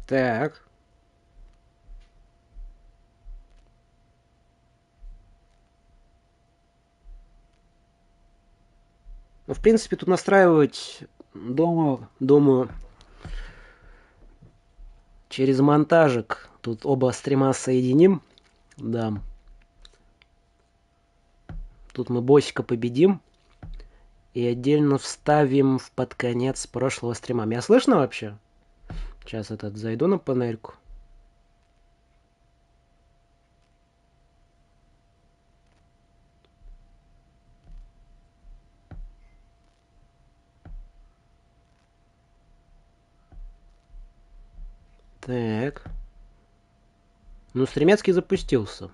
Так. Ну, в принципе, тут настраивать думаю, через монтажик. Тут оба стрима соединим. Да. Тут мы боссика победим. И отдельно вставим в под конец прошлого стрима. Меня слышно вообще? Сейчас этот зайду на панельку. Так. Ну, стримецкий запустился.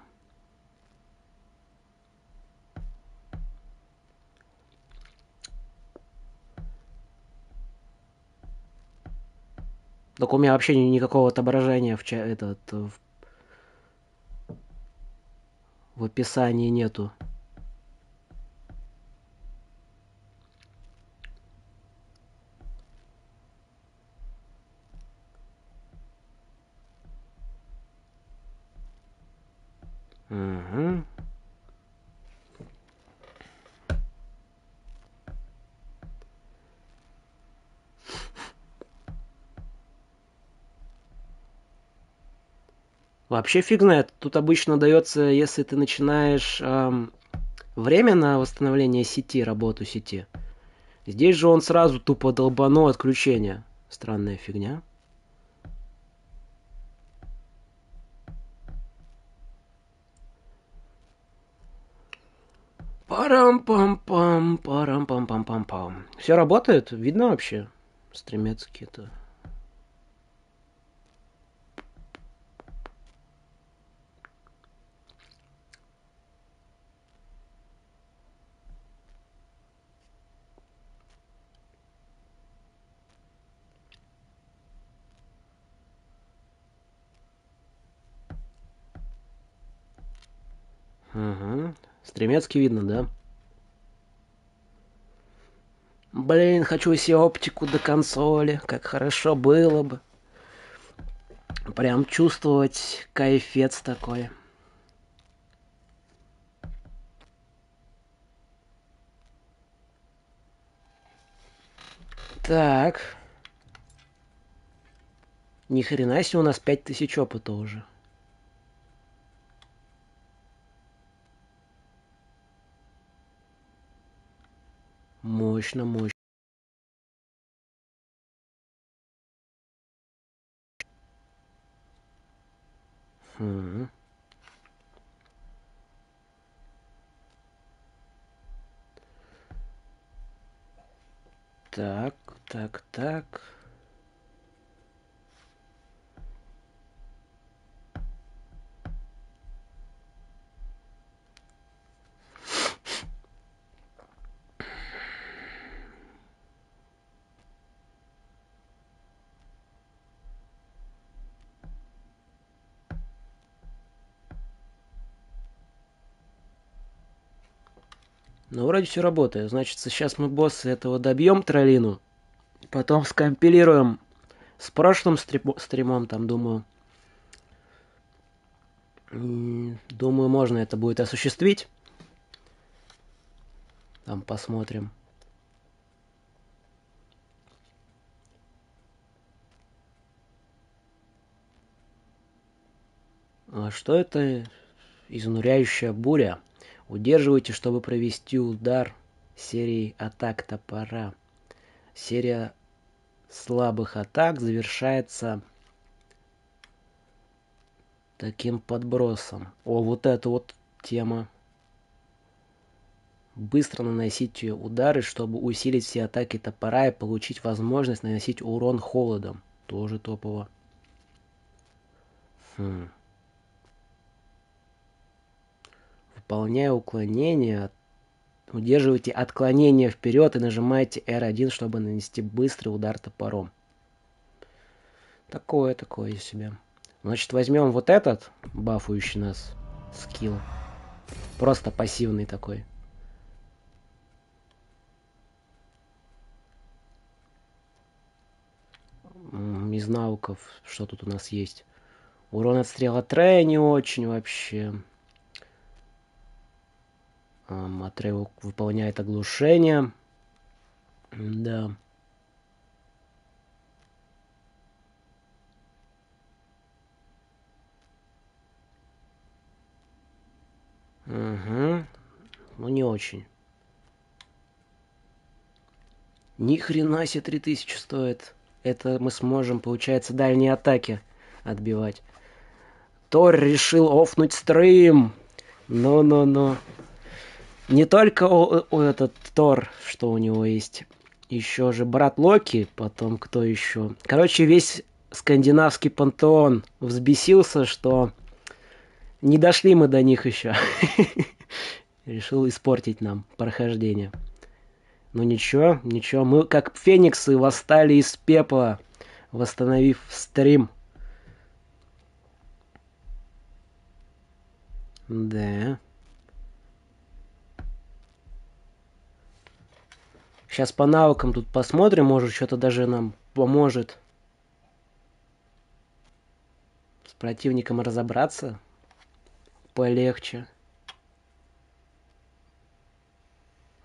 Так у меня вообще никакого отображения в описании нету. Угу. Вообще фиг знает. Тут обычно дается, если ты начинаешь время на восстановление сети, работу сети. Здесь же он сразу тупо долбанул отключение. Странная фигня. Парам-пам-пам, парам-пам-пам-пам-пам. Все работает? Видно вообще? Стримецкий-то. Угу. Стримецкий видно, да? Блин, хочу себе оптику до консоли. Как хорошо было бы. Прям чувствовать кайфец такой. Так. Ни хрена себе, у нас 5000 опыта уже. Мощно, мощно. Хм. Так, так, так. Ну, вроде все работает. Значит, сейчас мы босса этого добьем, троллину. Потом скомпилируем с прошлым стримом, там, думаю. Думаю, можно это будет осуществить. Там посмотрим. А что это? Изнуряющая буря. Удерживайте, чтобы провести удар серии атак топора. Серия слабых атак завершается таким подбросом. О, вот эта вот тема. Быстро наносить удары, чтобы усилить все атаки топора и получить возможность наносить урон холодом. Тоже топово. Хм. Выполняя уклонение, удерживайте отклонение вперед и нажимайте R1, чтобы нанести быстрый удар топором. Такое себе. Значит, возьмем вот этот, бафующий нас скилл. Просто пассивный такой. из навыков, что тут у нас есть. Урон от стрела Трея не очень вообще. Атрей выполняет оглушение. Да. Угу. Ну не очень. Ни хрена себе 3000 стоит. Это мы сможем, получается, дальние атаки отбивать. Тор решил офнуть стрим. Ну-ну-ну. Не только этот Тор, что у него есть. Еще же брат Локи, потом кто еще. Короче, весь скандинавский пантеон взбесился, что не дошли мы до них еще. Решил испортить нам прохождение. Ну ничего, ничего. Мы как фениксы восстали из пепла, восстановив стрим. Да. Сейчас по навыкам тут посмотрим, может что-то даже нам поможет с противником разобраться полегче.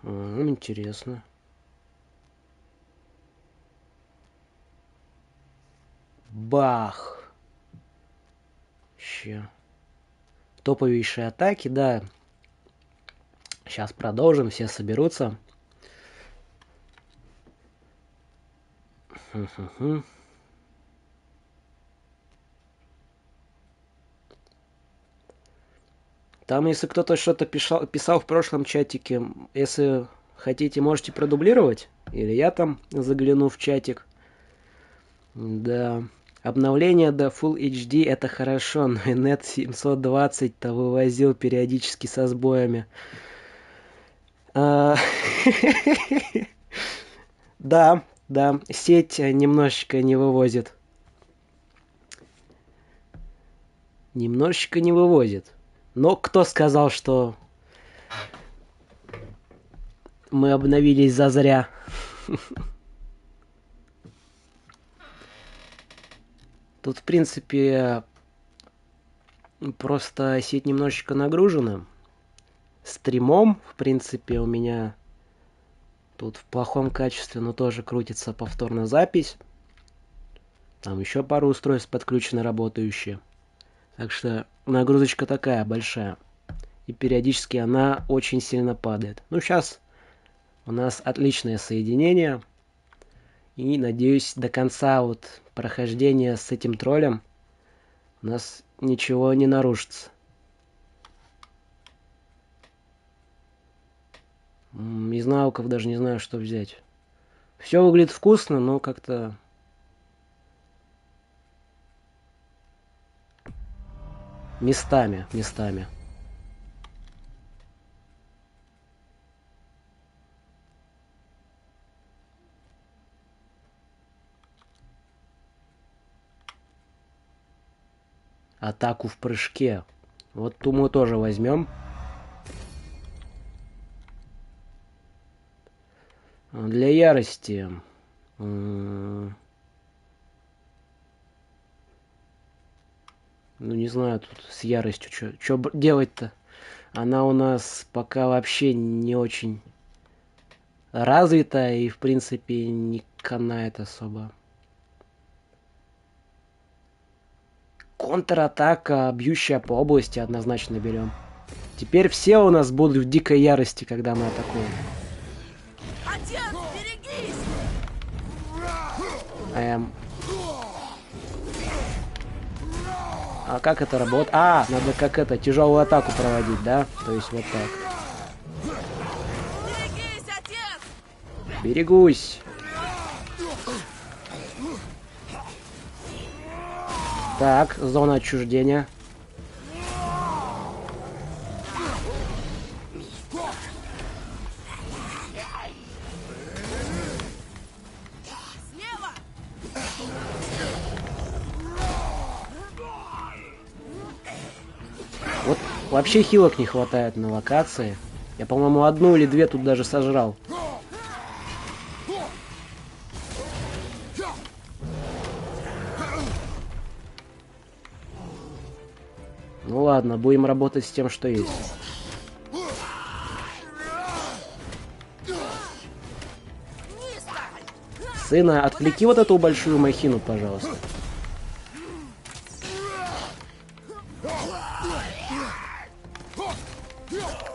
Интересно. Бах. Еще. Топовейшие атаки, да. Сейчас продолжим, все соберутся. Там, если кто-то что-то писал в прошлом чатике, если хотите, можете продублировать. Или я там загляну в чатик. Да. Обновление до Full HD это хорошо, но и нет 720-то вывозил периодически со сбоями. Да, да, сеть немножечко не вывозит. Немножечко не вывозит. Но кто сказал, что мы обновились зазря? Тут, в принципе, просто сеть немножечко нагружена. Стримом, в принципе, у меня тут в плохом качестве, но тоже крутится повторная запись. Там еще пару устройств подключены работающие. Так что нагрузочка такая большая. И периодически она очень сильно падает. Ну, сейчас у нас отличное соединение. И, надеюсь, до конца вот прохождения с этим троллем у нас ничего не нарушится. Из навыков даже не знаю, что взять. Все выглядит вкусно, но как-то... Местами. Атаку в прыжке. Вот ту мы тоже возьмем. Для ярости. Ну, не знаю, тут с яростью что делать-то? Она у нас пока вообще не очень развита и, в принципе, не канает особо. Контратака, бьющая по области, однозначно берем. Теперь все у нас будут в дикой ярости, когда мы атакуем. Отец, берегись! А как это работает? А, надо как это, тяжелую атаку проводить, да? То есть вот так. Берегись, отец! Берегусь. Так, зона отчуждения. Слева! Вот вообще хилок не хватает на локации. Я, по-моему, одну или две тут даже сожрал. Ну ладно, будем работать с тем, что есть. Сына, отвлеки вот эту большую махину, пожалуйста.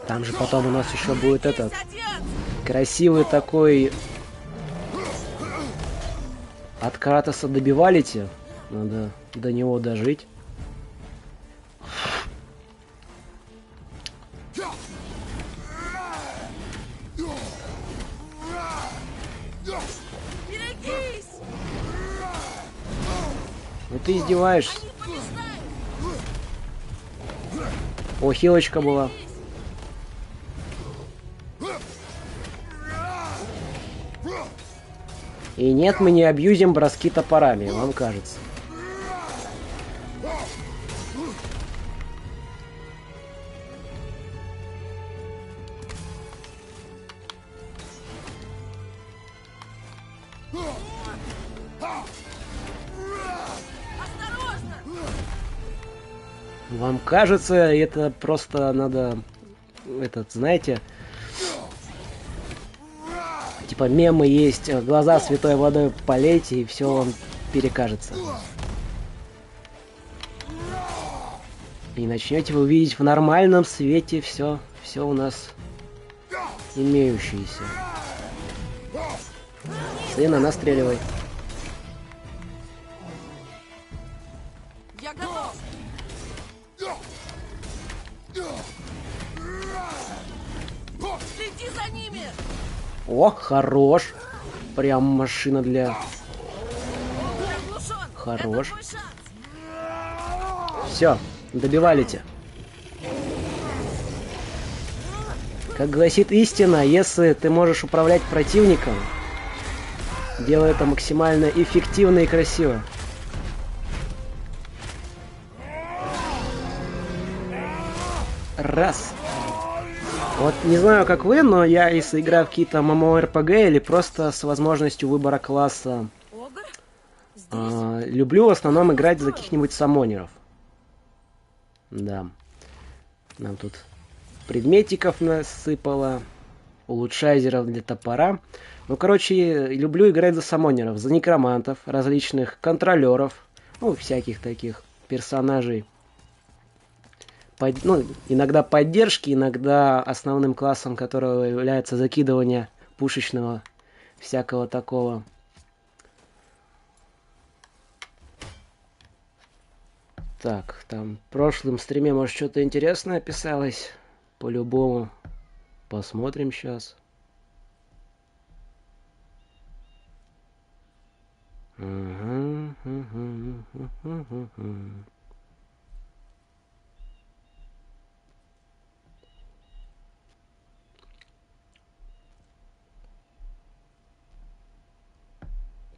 Там же потом у нас еще будет этот красивый такой... От Кратоса добивалите. Надо до него дожить. Ну ты издеваешься. О, хилочка была. И нет, мы не абьюзим броски топорами, вам кажется. Вам кажется, это просто надо... Этот, знаете... Типа мемы есть, глаза святой водой полейте, и все вам перекажется. И начнете вы видеть в нормальном свете все у нас имеющееся. Сына, настреливай. Я готов. Следи за ними. О, хорош. Прям машина для... Хорош. Все, добивалите. Как гласит истина, если ты можешь управлять противником, делай это максимально эффективно и красиво. Раз. Вот не знаю, как вы, но я, если играю в какие-то MMORPG или просто с возможностью выбора класса, люблю в основном играть за каких-нибудь саммонеров. Да. Нам тут предметиков насыпало, улучшайзеров для топора. Ну, короче, люблю играть за саммонеров, за некромантов, различных контролеров, ну, всяких таких персонажей. Ну, иногда поддержки, иногда основным классом которого является закидывание пушечного, всякого такого. Так, там в прошлом стриме, может, что-то интересное писалось. По-любому. Посмотрим сейчас.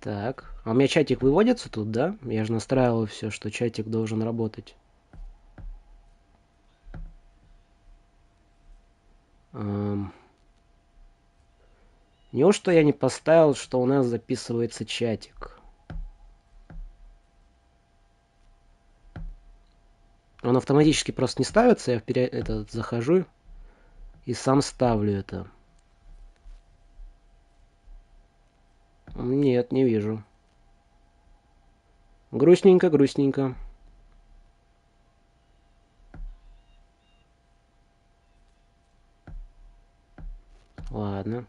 Так, а у меня чатик выводится тут, да? Я же настраивал все, что чатик должен работать. Неужто я не поставил, что у нас записывается чатик? Он автоматически просто не ставится, я захожу и сам ставлю это. Нет, не вижу. Грустненько, грустненько. Ладно.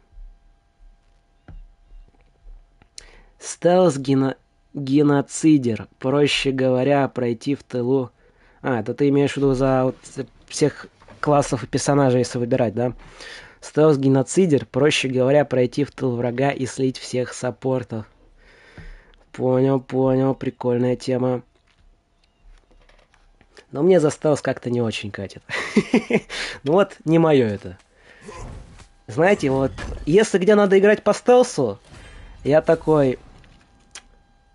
Стелс-геноцидер. Проще говоря, пройти в тылу... А, это ты имеешь в виду за вот всех классов и персонажей, если выбирать, да? Стелс-геноцидер. Проще говоря, пройти в тыл врага и слить всех саппортов. Понял, понял. Прикольная тема. Но мне за стелс как-то не очень катит. Ну вот, не мое это. Знаете, вот, если где надо играть по стелсу, я такой...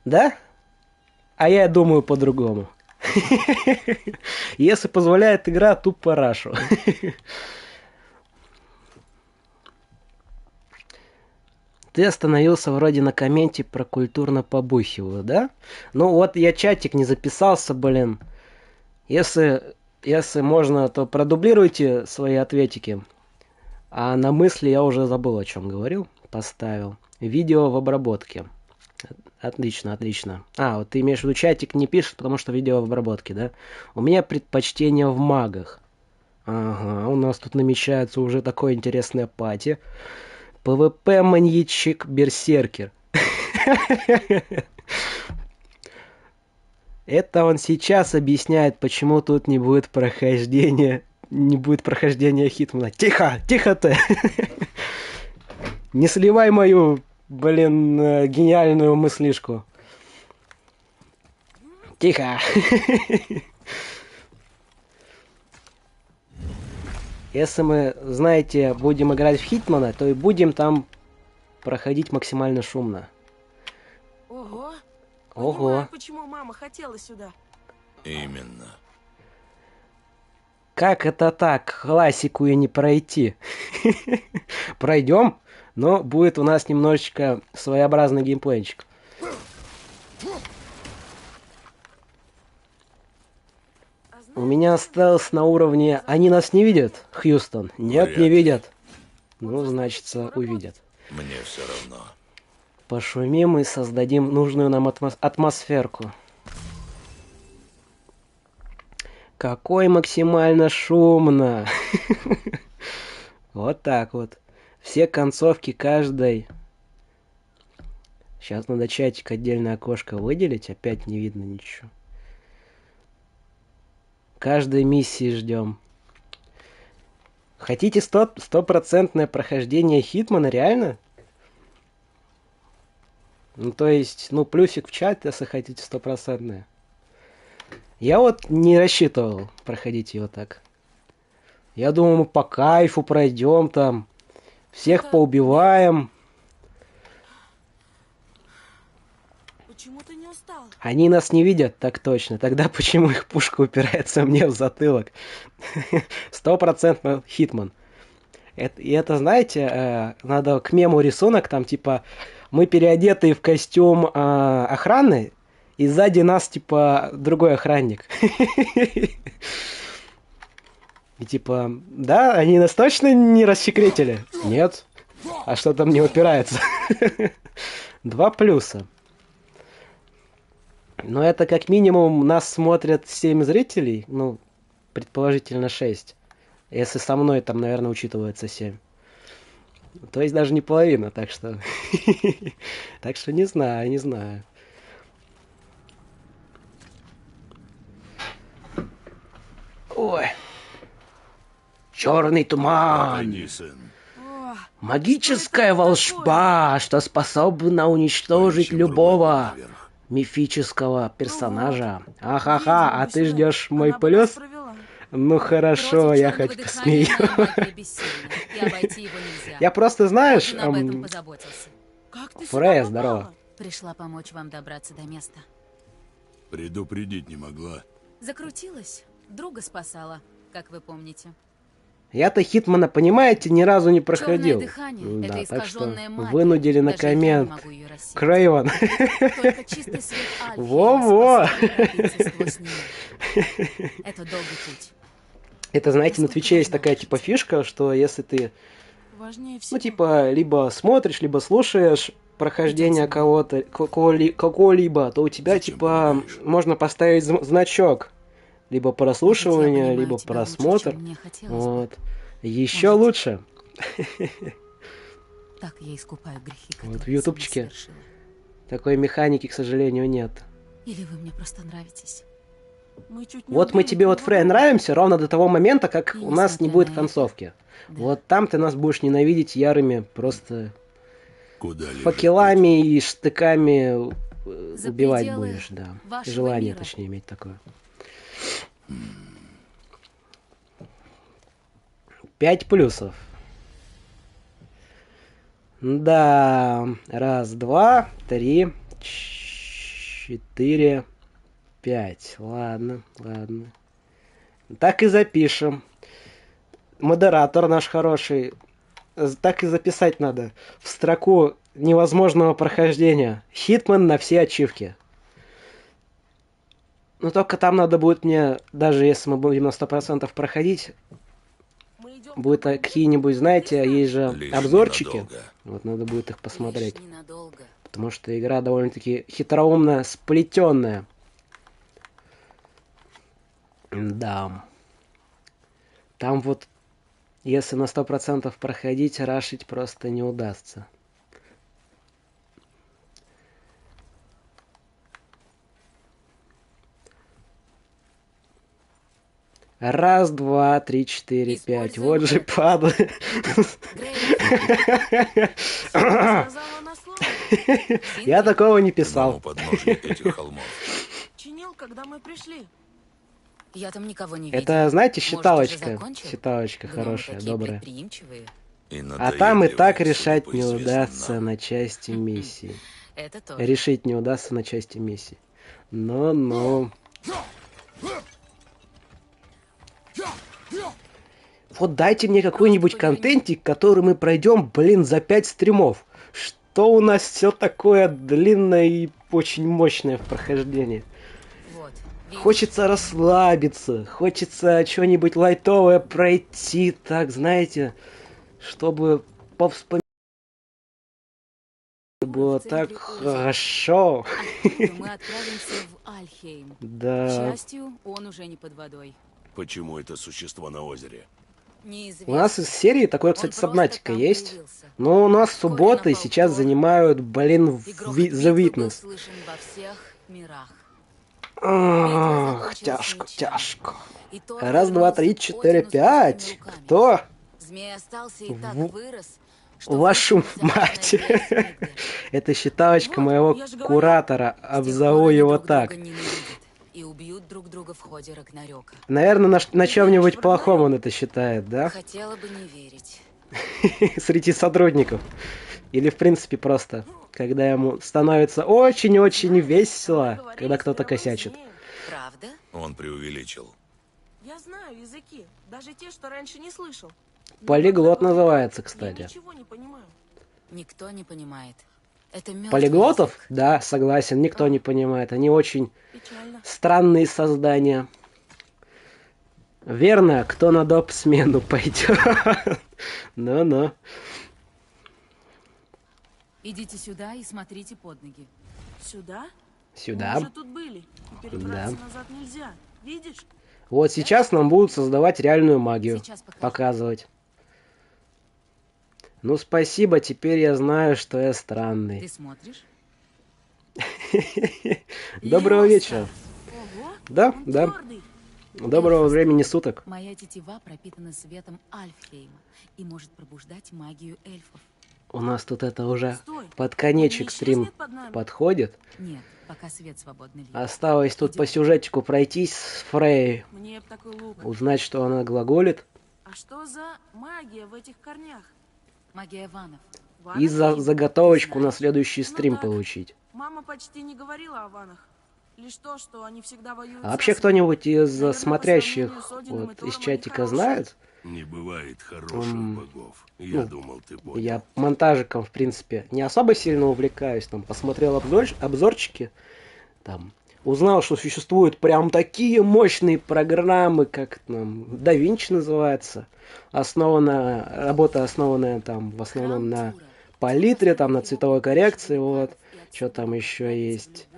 Да? А я думаю по-другому. Если позволяет игра, тупо рашу. Ты остановился вроде на комменте про культурно побухиваю, да? Ну вот я чатик не записался, блин. Если если можно, то продублируйте свои ответики. А на мысли я уже забыл, о чем говорил. Поставил. Видео в обработке. Отлично, отлично. А, вот ты имеешь в виду, чатик не пишет, потому что видео в обработке, да? У меня предпочтение в магах. Ага, у нас тут намечается уже такое интересное пати. ПВП-маньячик берсеркер. Это он сейчас объясняет, почему тут не будет прохождения. Не будет прохождения Хитмана. Тихо! Тихо ты! Не сливай мою, гениальную мыслишку. Тихо! Если мы, знаете, будем играть в Хитмана, то и будем там проходить максимально шумно. Ого. Ого. Понимаю, почему мама хотела сюда. Именно. Как это так? Классику и не пройти. Пройдем, но будет у нас немножечко своеобразный геймплейчик. У меня осталось на уровне... Они нас не видят, Хьюстон? Нет, не видят. Ну, значит, увидят. Мне все равно. Пошумим и создадим нужную нам атмосферку. Какой максимально шумно. Вот так вот. Все концовки каждой. Сейчас надо чатик отдельное окошко выделить. Опять не видно ничего. Каждой миссии ждем. Хотите стопроцентное прохождение Хитмана? Реально? Ну, то есть, ну, плюсик в чат, если хотите стопроцентное. Я вот не рассчитывал проходить его так. Я думал, мы по кайфу пройдем там. Всех поубиваем. Почему ты не устал? Они нас не видят, так точно. Тогда почему их пушка упирается мне в затылок? Стопроцентно Хитман. И это, знаете, надо к мему рисунок, там, типа, мы переодеты в костюм охраны, и сзади нас, типа, другой охранник. И типа, да, они нас точно не рассекретили? Нет. А что там не упирается? 2 плюса. Но это как минимум нас смотрят 7 зрителей, ну, предположительно 6. Если со мной там, наверное, учитывается 7. То есть даже не половина, так что... Так что не знаю, не знаю. Ой. Черный туман. Пойди, сын. О, Магическая волшба, что способна уничтожить Зачем любого проводить наверх? мифического персонажа. Ахаха, видела а бы ты сюда. ждешь мой Она бы нас плюс? провела. Ну хорошо, Против я чёрного хоть дыхания посмею. моя магия бессильна, и обойти его нельзя. Я просто, знаешь, Он об этом позаботился. Как ты Фрея, сюда здорово. попала? Пришла помочь вам добраться до места. Предупредить не могла. Закрутилась, друга спасала, как вы помните. я-то Хитмана, понимаете, ни разу не проходил. Черное дыхание — это Да, так что искаженная магия. вынудили на Даже я не коммент. могу её рассеять. Крейвен. Только чистый свет Альфи Во-во. способен пробиться сквозь неё. Это долгий путь. Это, знаете, на Твиче есть такая типа фишка, что если ты, Важнее всего. ну типа, либо смотришь, либо слушаешь прохождение кого-то, какого-либо, то у тебя Зачем типа помогаешь? можно поставить значок. Либо прослушивание, Может, я либо понимаю тебя лучше, просмотр. чем мне хотелось бы. Вот. Еще Может. лучше. Так я искупаю грехи, Вот которые в сама ютубчике. совершила. Такой механики, к сожалению, нет. Или вы мне просто нравитесь. Мы чуть не Вот мы убили тебе вот, твоего Фрей, друга. нравимся ровно до того момента, как И у нас не несмотря будет на это, концовки. Да. Вот там ты нас будешь ненавидеть ярыми просто Куда лежит факелами и штыками За убивать пределы будешь, да. вашего Желание, мира. точнее, иметь такое. 5 плюсов. Да. 1, 2, 3, 4, 5. Ладно, ладно. Так и запишем. Модератор наш хороший. Так и записать надо. В строку невозможного прохождения. Хитман на все ачивки. Но только там надо будет мне, даже если мы будем на 100% проходить, Мы идем будет по воде? какие-нибудь, знаете, Ты есть же Лишь обзорчики. ненадолго. Вот надо будет их посмотреть. Лишь ненадолго. Потому что игра довольно-таки хитроумно сплетенная. Да. Там вот, если на 100% проходить, рашить просто не удастся. Раз, два, три, четыре, пять. Используем Вот же это. падла. Грейс, сказала на слово. Я такого не К самому писал. подножию этих холмов. Чинил, когда мы пришли. я там никого не видел. Это, знаете, Может, уже считалочка. закончил? Считалочка Гномы хорошая, такие добрая. предприимчивые. И А там и так надоедливые, решать судя по не известным удастся нам. на части миссии. Это тоже. Решить не удастся на части миссии. Но. Вот дайте мне какой-нибудь Просто поверни. контентик, который мы пройдем, блин, за 5 стримов. Что у нас все такое длинное и очень мощное в прохождении. Вот. Видишь? Хочется расслабиться, хочется что-нибудь лайтовое пройти, так, знаете, чтобы повспоминать было В центре так озера. хорошо. Оттуда мы отправимся в Альхейм. К Да. счастью, он уже не под водой. Почему это существо на озере? Неизвестно. У нас из серии такой, Он кстати, просто Сабнатика там есть. появился. Но у нас Вскоре субботы напал сейчас Тор, занимают, блин, и грохот The битвы был Witness. слышен во всех мирах. Ах, закончилась тяжко, ничем. тяжко. И Тор Раз, два, вернулся три, к четыре, Одину с пустыми пять. руками. Кто? Змей остался и В- так вырос, что Вашу вытянулся аж мать. на весь Мидгард. Это считалочка Вот, моего я же говорил. куратора. С тех пор Обзову они его друг так. друга ненавидят и убьют друг друга в ходе Рагнарёка. Наверное, на чем-нибудь веришь в плохом Рагнарёк? он это считает, да? Хотела бы не верить. Среди сотрудников. Или, в принципе, просто, когда ему становится очень-очень Знаешь, весело, мы говорили когда с кто-то мировым косячит. змеем. Правда? Он преувеличил. Я знаю языки, даже те, что раньше не слышал. Но Полиглот когда говорю, называется, я кстати. ничего не понимаю. Никто не понимает. Это мёртвый Полиглотов? язык. Да, согласен, никто не понимает. Они очень Печально. странные создания. Верно, кто на доп. Смену пойдет. Ну-ну. Идите сюда и смотрите под ноги. Сюда? Мы Сюда. уже тут были. И перебраться назад нельзя. Видишь? Вот сейчас нам будут создавать реальную магию. Сейчас покажу. Показывать. Ну, спасибо, теперь я знаю, что я странный. Ты смотришь? Доброго Лёста. вечера. Ого, Да, он да. твёрдый. Доброго времени суток. Моя тетива пропитана светом Альфхейма и может пробуждать магию эльфов. У нас тут это уже Стой. под Он конечек не стрим исчезнет под нами? подходит. Нет, пока свет свободно льет. Осталось тут Идём. по сюжетику пройтись с Фрей, Мне б такой лук. узнать, что она глаголит, А что за магия в этих корнях? Магия ванов. Ванах? и за заготовочку на знаешь. следующий Ну стрим так. получить. Мама почти не говорила о ванах. Лишь то, что они всегда воюют А вообще с Асом. кто-нибудь из Наверное, по смотрящих сравнению с Одином и вот Тором из они чатика хорошие. знает? Не бывает хороших богов. Я ну, думал, ты понял. Я монтажиком, в принципе, не особо сильно увлекаюсь. Там посмотрел обзорчики, там узнал, что существуют прям такие мощные программы, как там DaVinci называется. Работа основанная там в основном на палитре, там на цветовой коррекции, вот. Что там еще есть?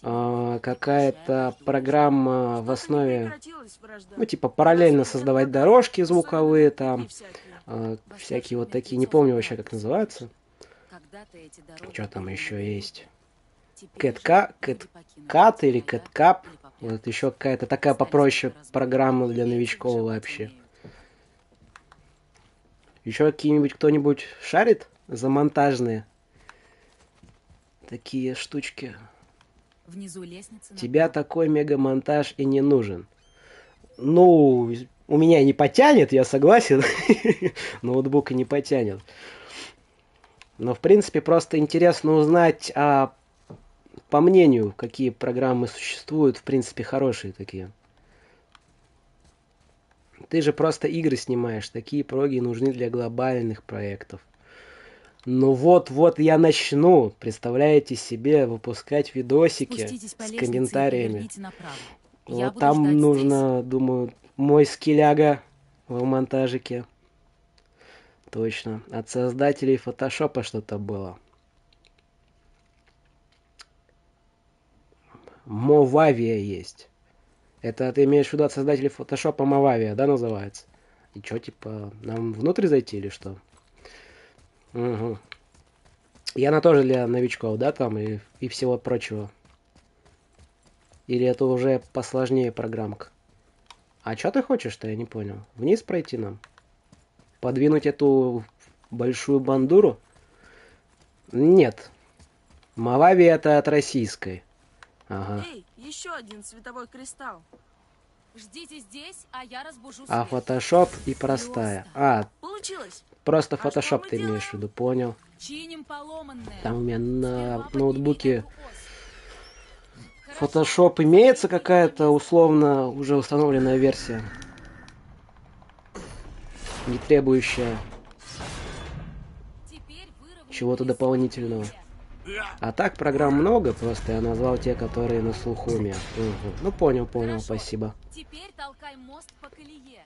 Какая-то программа в Что-то не основе, прекратилась вражда. ну, типа параллельно создавать дорожки Особенно звуковые, такие там, всякие. всякие вот такие, не помню вообще, как называются. Когда-то эти дороги Что там были еще на есть? Теперь же Кэткат люди покинули Кат эти или края Кэткап. или попрятались. Вот еще какая-то такая Остались попроще только программа разбойники, для и эти новичков выживать вообще. умеют. Еще какие-нибудь кто-нибудь шарит за монтажные такие штучки? Внизу лестница на Тебя дно. такой мегамонтаж и не нужен. Ну, у меня не потянет, я согласен. Ноутбук и не потянет. Но, в принципе, просто интересно узнать, по мнению, какие программы существуют, в принципе, хорошие такие. Ты же просто игры снимаешь. Такие проги нужны для глобальных проектов. Ну вот-вот я начну, представляете себе, выпускать видосики Спуститесь по с лестнице и комментариями. поверните направо. Я Вот буду там ждать нужно, думаю, мой скиляга в монтажике. Точно. От создателей фотошопа что-то было. Мовавия есть. Это ты имеешь в виду от создателей фотошопа Мовавия, да, называется? И чё, типа, нам внутрь зайти или что? Угу. И она тоже для новичков, да, там и всего прочего. Или это уже посложнее программка? А что ты хочешь-то, я не понял. Вниз пройти нам? Подвинуть эту большую бандуру? Нет. Мававия это от российской. Ага. Эй, еще один световой кристалл. Ждите здесь, а я разбужу А свет. фотошоп и простая. А, Получилось. просто А что фотошоп мы ты имеешь в делаем? виду, понял. Чиним поломанное. Там у меня на Сперва ноутбуке подними эту ось. Хорошо. фотошоп имеется какая-то условно уже установленная версия. Не требующая Теперь выровняй чего-то колесо дополнительного. вперед. А так программ много, просто я назвал те, которые на слуху у меня. Угу. Ну понял, Хорошо. спасибо. Теперь толкай мост по колее.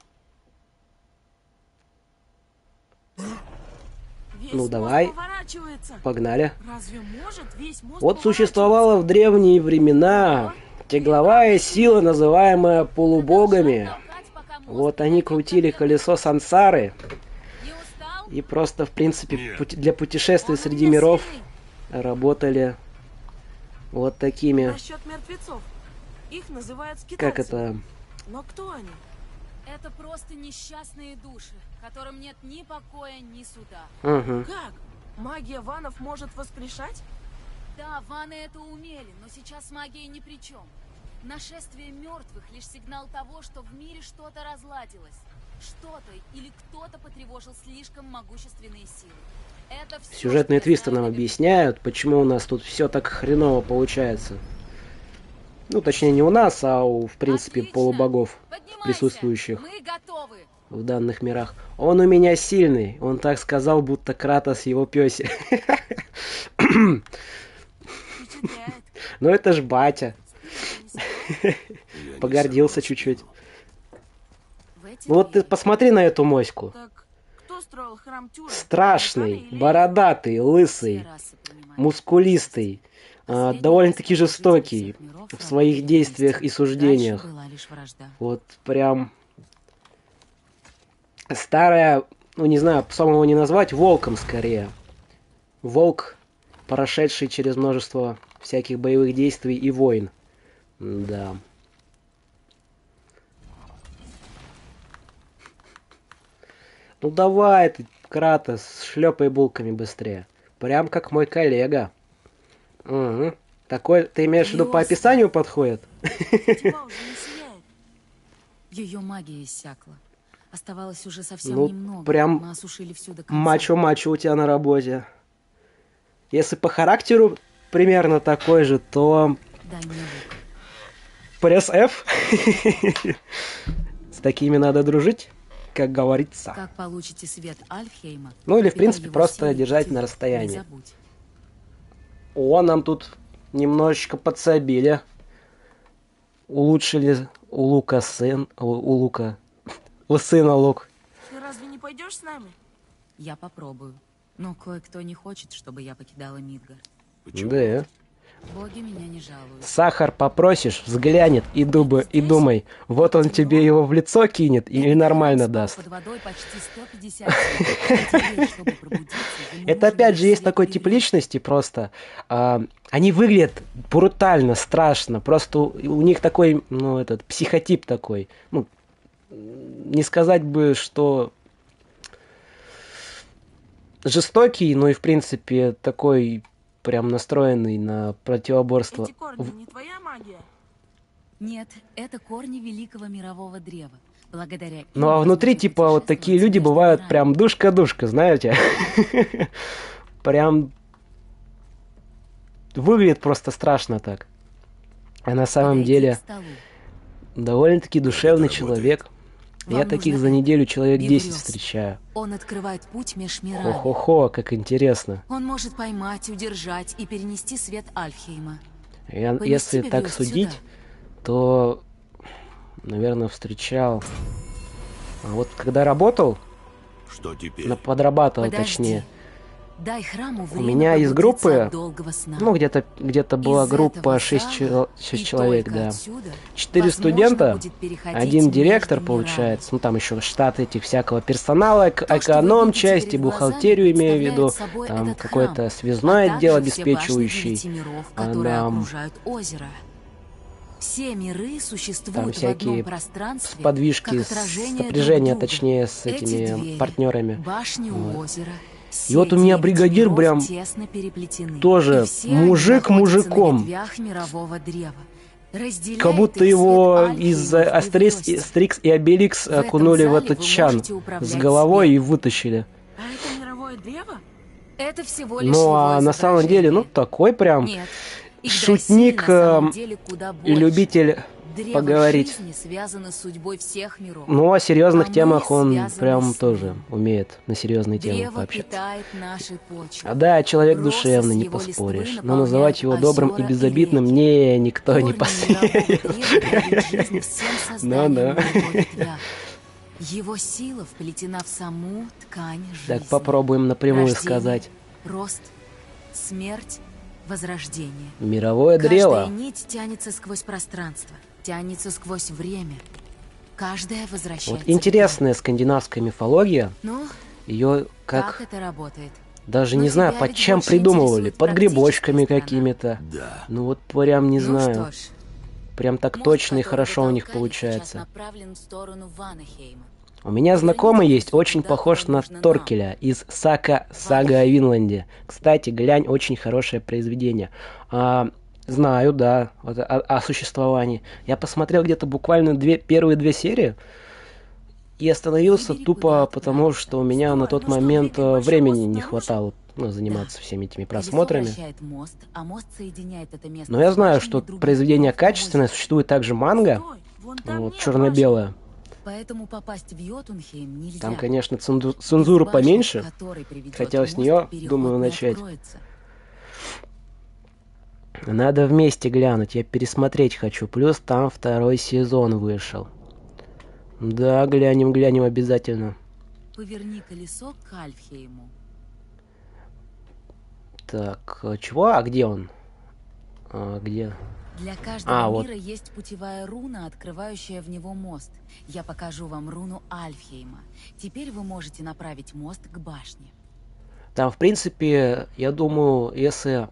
Весь Ну, мост давай. поворачивается. Погнали. Разве может весь мост Вот существовала в древние времена тягловая сила, называемая полубогами. Толкать, пока мост Вот не они дойдет крутили до колесо сансары. Не устал? И просто, в принципе, Нет. для путешествий Он у среди меня миров сильный. работали вот такими, Насчет мертвецов. Их называют скитальцами. как это, Но кто они? Это просто несчастные души, которым нет ни покоя, ни суда. угу. Как? Магия ванов может воскрешать? Да, ваны это умели, но сейчас магия ни при чем. Нашествие мертвых лишь сигнал того, что в мире что-то разладилось. Что-то или кто-то потревожил слишком могущественные силы. Это всё, Сюжетные что я твисты знаю нам на объясняют, почему у нас тут все так хреново получается. Ну, точнее, не у нас, а у, в принципе, Отлично. полубогов, Поднимайся, присутствующих мы готовы. в данных мирах. Он у меня сильный. Он так сказал, будто Кратос его пёсе. Впечатляет. Ну это ж батя. Спину не Я не Погордился согласен. чуть-чуть. В эти Ну вот ты двери. посмотри на эту моську. Так кто строил храм Тюра? Страшный, Вулканы или- бородатый, Все лысый, расы понимают. мускулистый, Последний довольно-таки раз жители жестокий всех миров в своих работали действиях вместе. и суждениях. Дальше была лишь вражда. Вот прям старая, ну не знаю, самого не назвать, волком скорее. Волк, прошедший через множество всяких боевых действий и войн. Да. Ну давай ты, Кратос, шлепай булками быстрее. Прям как мой коллега. Угу. Такой, ты имеешь в виду по описанию подходит? Тьма уже не сияет. Ее магия иссякла. Оставалось уже совсем Ну, немного. прям Мы осушили всю до конца. Мачо-мачо у тебя на работе. Если по характеру примерно такой же, то Дай мне лук. пресс F. С такими надо дружить, как говорится. Как получите свет Альфхейма? Ну или, в впитай принципе, его просто силой в держать тебя. на расстоянии. Не забудь. О, нам тут немножечко подсобили. Улучшили у Лука сын. У Лука. У сына лук. Ты разве не пойдешь с нами? Я попробую. Но кое-кто не хочет, чтобы я покидала Мидгар. Почему? Да. Боги меня не жалуют. Сахар попросишь, взглянет и думай, вот он тебе его в лицо кинет или нормально Спал даст. под водой почти 150 лет. А теперь, чтобы пробудиться, ему Это нужен опять же лишь есть свет такой тип привилегий. личности просто. Они выглядят брутально, страшно. Просто у них такой, ну, этот, психотип такой. Ну, не сказать бы, что жестокий, но и, в принципе, такой прям настроенный на противоборство. Эти корни не твоя магия? Нет, это корни великого мирового древа. Благодаря им Ну, а внутри, возможно типа, вот такие путешествовать люди между бывают мирами. прям душка-душка, знаете? Прям выглядит просто страшно так. А на самом Подойди деле к столу. довольно-таки душевный это человек. Я Вам таких нужно за неделю человек 10 Биврёс. встречаю. Он открывает путь меж мирами. Хо-хо-хо, как интересно. Он может поймать, удержать и перенести свет Альфхейма. Понести Если так Биврёс судить, сюда. то, наверное, встречал. А вот когда работал, Что теперь? подрабатывал Подожди. точнее, Дай храму у время меня из пробудиться группы, от долгого сна. ну, где-то была Из группа этого 6 зала и человек, только да. отсюда 4 возможно студента, будет переходить один между директор, мирами. получается, ну, там еще штат этих всякого персонала, То, что вы эконом-части, видите перед глазами, бухгалтерию имею в виду, представляет собой там этот какой-то храм, связной а отдел также все башни обеспечивающий, 9 миров, которые да, окружают озеро. Все миры там существуют в одном всякие пространстве, сподвижки, как отражение сопряжения, друг друга. точнее, с Эти этими двери, партнерами. башни Вот. у озера. И вот у меня Все 9 бригадир миров прям тесно переплетены. тоже И все они мужик находятся мужиком. на ветвях мирового древа. Разделяет Как будто их его свет из Альфхейма в Астерикс и Обеликс В этом окунули в зале этот вы чан можете с управлять головой и светом. вытащили. А это мировое древо? Это всего лишь Ну его а на самом деле, ну изображение. такой прям Нет, шутник Игдрасиль на самом деле куда и больше. любитель Древо поговорить. жизни связано с судьбой всех миров. Но о серьезных А мы темах он связаны прям с тоже ним. умеет на серьезные темы Древо пообщаться. питает наши почвы. А да, человек Росы душевный, с не его листвы поспоришь. Но наполняют называть его добрым и озера и безобидным реки. не никто не Корни посмеет. мирового древа дают жизнь всем созданиям Ну-ну. на его ветвях. Его сила вплетена в саму ткань жизни. Так попробуем напрямую Рождение, сказать. рост, смерть, возрождение. Мировое Каждая древо. нить тянется сквозь пространство, тянется сквозь время. Каждая возвращается. Вот к нему. интересная скандинавская мифология. Ну, Ее как как это работает? даже Но не знаю, тебя под ведь чем больше придумывали. интересует Под грибочками практическая сторона. какими-то. Да. Ну вот прям не Ну знаю. что ж, Прям так мост, точно и который хорошо у вы них толкали, сейчас получается. направлен в сторону Ванахейма. У меня Поверните знакомый есть, туда, очень куда похож на нужно нам. Торкеля из Сага о Винланде. Кстати, глянь, очень хорошее произведение. Знаю, да, вот о существовании. Я посмотрел где-то буквально первые две серии и остановился Выбери, тупо куда потому, отправиться. что у меня на Стой, тот ну что, момент двигай большой времени мост не снаружи? хватало заниматься Да. всеми этими Колесо просмотрами. вращает мост, а мост соединяет это место Но я с знаю, башнями что других произведение миров на качественное, озере. существует также манга, Стой, вон там вот нет черно-белая. Поэтому попасть в Йотунхейм нельзя. Там, конечно, Без цензура башни, поменьше. к которой приведет Хотел с мост, нее, переход думаю, не начать. откроется. Надо вместе глянуть, я пересмотреть хочу. Плюс там второй сезон вышел. Да, глянем обязательно. Поверни колесо к Альфхейму. Так, чего? А где он? Где? Для каждого вот. мира есть путевая руна, открывающая в него мост. Я покажу вам руну Альфхейма. Теперь вы можете направить мост к башне. Там, в принципе, я думаю, если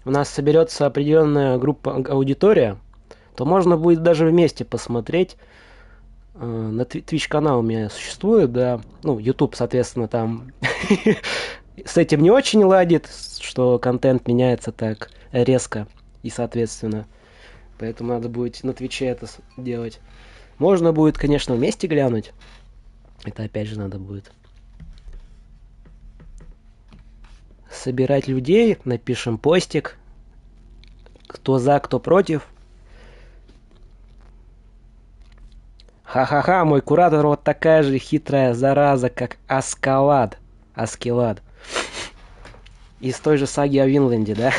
у нас соберется определенная группа аудитория, то можно будет даже вместе посмотреть. На Twitch канал у меня существует, да. Ну, YouTube, соответственно, там с этим не очень ладит, что контент меняется так резко и соответственно. Поэтому надо будет на Твиче это делать. Можно будет, конечно, вместе глянуть. Это опять же надо будет собирать людей, напишем постик. Кто за, кто против. Ха-ха-ха, мой куратор вот такая же хитрая зараза, как Аскелад. Из той же саги о Винланде, да?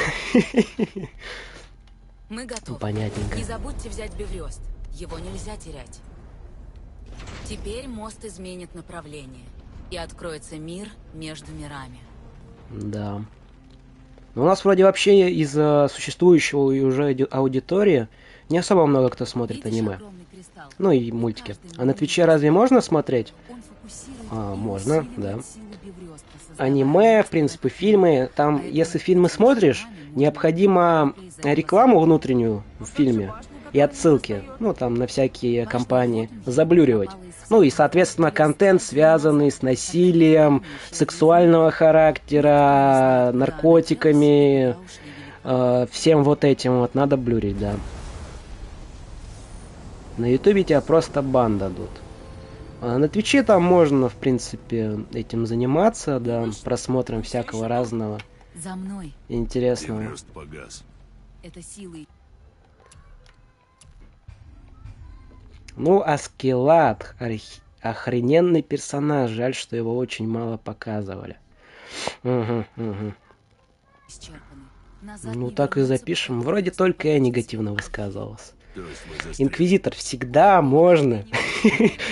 Мы готовы. Понятненько. Не забудьте взять Биврёс. Его нельзя терять. Теперь мост изменит направление. И откроется мир между мирами. Да. Но у нас вроде вообще из существующего и уже аудитории не особо много кто смотрит Видишь аниме. огромный кристалл? Ну и И мультики. каждый А на мир Твиче разве можно смотреть? Он фокусирует и Можно, усиливает да. силу Биврёса, создавая Аниме, мост в принципе, вокруг. фильмы. Там, Поэтому если фильмы этими смотришь, шагами можно необходимо произойти рекламу внутреннюю в Ну, как же фильме башня, и которая не отсылки, достает. ну там на всякие Башня компании, Йотунхейма заблюривать. пропала из Ну и, всего соответственно, мира, контент, став связанный с насилием, сексуального характера, наркотиками, всем вот этим вот надо блюрить, да. На Ютубе тебя просто бан дадут. А на Твиче там можно, в принципе, этим заниматься, да, просмотром всякого разного За мной. интересного. Биврёст погас. Это силы. Ну, Аскелад, Охрененный персонаж. Жаль, что его очень мало показывали. Угу, угу. Исчерпаны. Назад Ну не так и вернуться, запишем. пока Вроде не только я успокоитесь. негативно высказывался. То есть вы застряли. Инквизитор всегда можно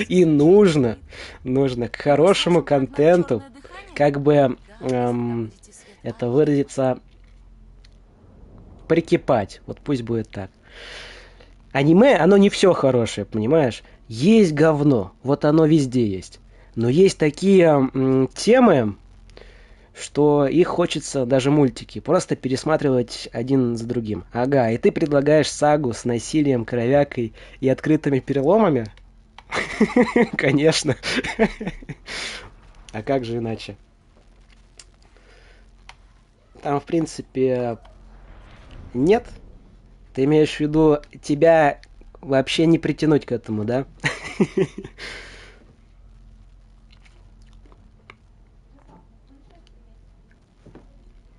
и нужно к хорошему контенту, как бы это выразиться, прикипать. Вот пусть будет так. Аниме, оно не все хорошее, понимаешь? Есть говно, вот оно везде есть. Но есть такие темы, что их хочется, даже мультики, просто пересматривать один за другим. Ага, и ты предлагаешь сагу с насилием, кровякой и открытыми переломами? Конечно. А как же иначе? Там, в принципе, нет. Ты имеешь в виду, тебя вообще не притянуть к этому, да?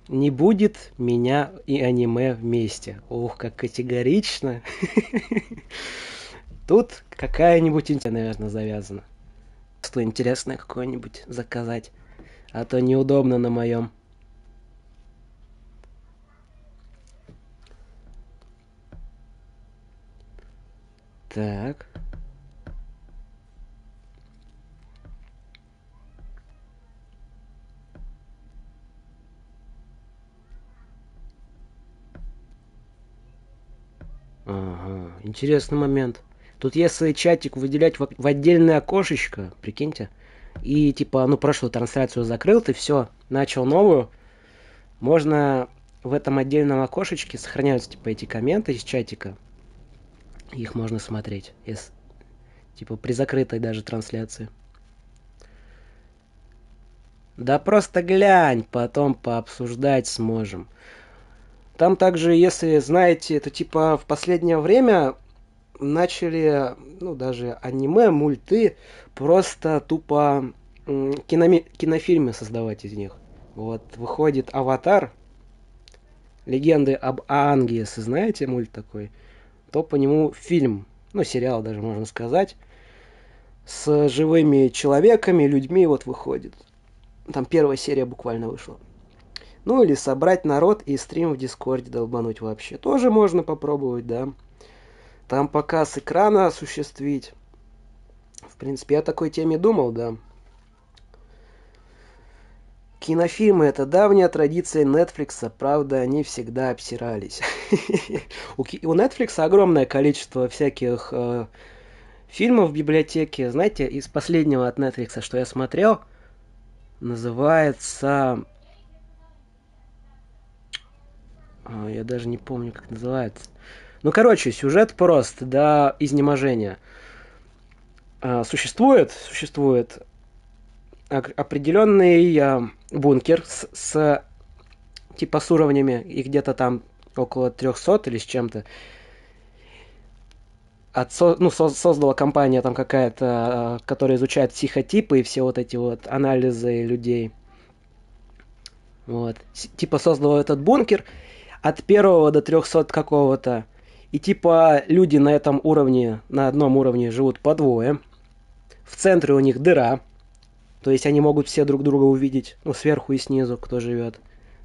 Не будет меня и аниме вместе. Ух, как категорично. Тут какая-нибудь интересная, наверное, завязана. Что интересное какое-нибудь заказать. А то неудобно на моем. Так. Ага, интересный момент. Тут если чатик выделять в отдельное окошечко, прикиньте, и типа, ну, прошлую трансляцию закрыл, ты все, начал новую, можно в этом отдельном окошечке сохраняются типа эти комменты из чатика, их можно смотреть, типа при закрытой даже трансляции. Да просто глянь, потом пообсуждать сможем. Там также, если знаете, это типа в последнее время начали, ну, даже аниме, мульты, просто тупо кинофильмы создавать из них. Вот выходит «Аватар», «Легенды об Аанге», если знаете мульт такой, то по нему фильм, ну, сериал даже можно сказать, с живыми человеками, людьми вот выходит. Там первая серия буквально вышла. Ну, или собрать народ и стрим в Дискорде долбануть вообще. Тоже можно попробовать, да. Там показ экрана осуществить. В принципе, я о такой теме думал, да. Кинофильмы — это давняя традиция Netflix, правда, они всегда обсирались. У Netflix огромное количество всяких фильмов в библиотеке. Знаете, из последнего от Netflix, что я смотрел, называется... Я даже не помню, как называется. Ну, короче, сюжет прост до изнеможения. Существует определенный бункер типа с уровнями, их где-то там около 300 или с чем-то. Создала компания там какая-то, которая изучает психотипы и все вот эти вот анализы людей. Вот. Типа создала этот бункер от 1 до 300 какого-то. И типа люди на этом уровне, на одном уровне живут по двое. В центре у них дыра. То есть они могут все друг друга увидеть, ну, сверху и снизу, кто живет.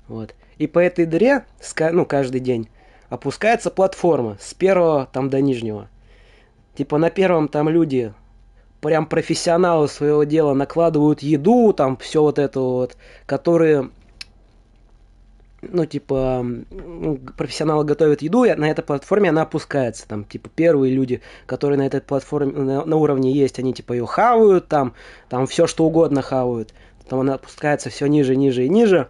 Вот. И по этой дыре, ну, каждый день опускается платформа с первого там до нижнего. Типа на первом там люди, прям профессионалы своего дела, накладывают еду, там все вот это вот, которые... Ну, типа, профессионалы готовят еду, и на этой платформе она опускается. Там, типа, первые люди, которые на этой платформе на уровне есть, они, типа, ее хавают, там все что угодно хавают. Потом она опускается все ниже, ниже и ниже.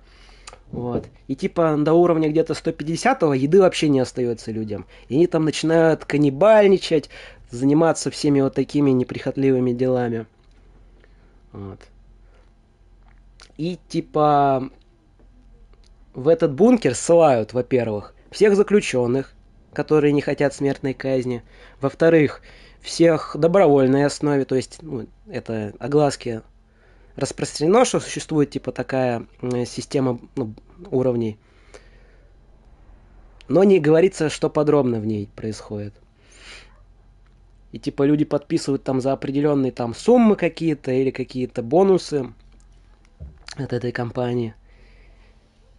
Вот. И, типа, до уровня где-то 150-го еды вообще не остается людям. И они там начинают каннибальничать, заниматься всеми вот такими неприхотливыми делами. Вот. И, типа... В этот бункер ссылают, во-первых, всех заключенных, которые не хотят смертной казни. Во-вторых, всех добровольной основе, то есть, ну, это огласки распространено, что существует типа такая система, ну, уровней. Но не говорится, что подробно в ней происходит. И типа люди подписывают там за определенные там суммы какие-то или какие-то бонусы от этой компании.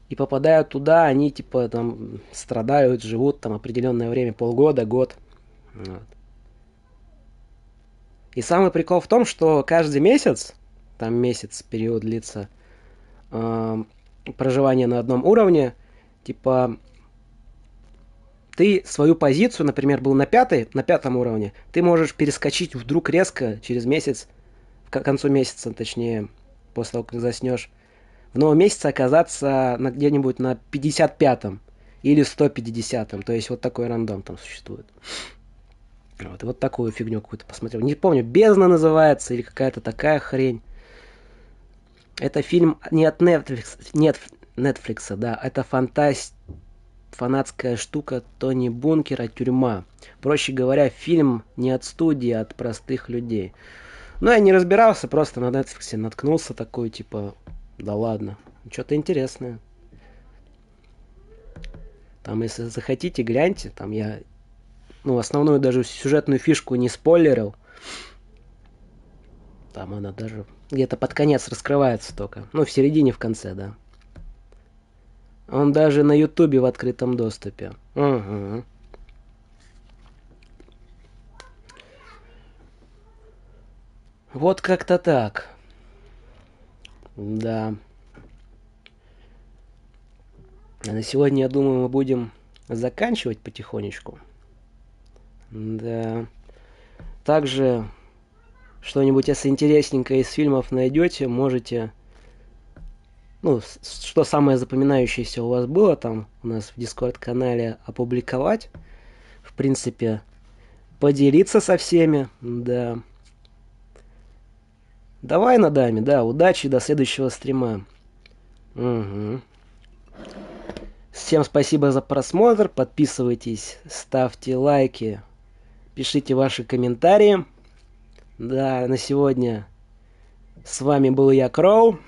И попадают туда, они типа там страдают, живут там определенное время, полгода, год. Вот. И самый прикол в том, что каждый месяц, там месяц период длится, проживание на одном уровне, типа ты свою позицию, например, был на пятом уровне, ты можешь перескочить вдруг резко через месяц, к концу месяца, точнее, после того, как заснешь, в новом месяце оказаться где-нибудь на 55-м или 150-м. То есть вот такой рандом там существует. Вот такую фигню какую-то посмотрел. Не помню, «Бездна» называется или какая-то такая хрень. Это фильм не от Netflix, да. Это фанатская штука Тони Бункера «Тюрьма». Проще говоря, фильм не от студии, а от простых людей. Но я не разбирался, просто на Netflix наткнулся такой, типа, да ладно, что-то интересное. Там, если захотите, гляньте, там я, основную даже сюжетную фишку не спойлерил. Там она даже где-то под конец раскрывается только. В середине, в конце, да. Он даже на Ютубе в открытом доступе. Угу. Вот как-то так. Да. А на сегодня, я думаю, мы будем заканчивать потихонечку. Да. Также что-нибудь, если интересненькое из фильмов найдете, можете... что самое запоминающееся у вас было там у нас в Discord-канале опубликовать. В принципе, поделиться со всеми. Да. Давай, Надами, да, удачи, до следующего стрима. Угу. Всем спасибо за просмотр, подписывайтесь, ставьте лайки, пишите ваши комментарии. Да, на сегодня с вами был я, Кроу.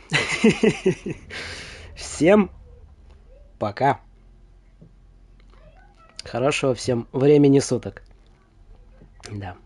Всем пока. Хорошего всем времени суток. Да.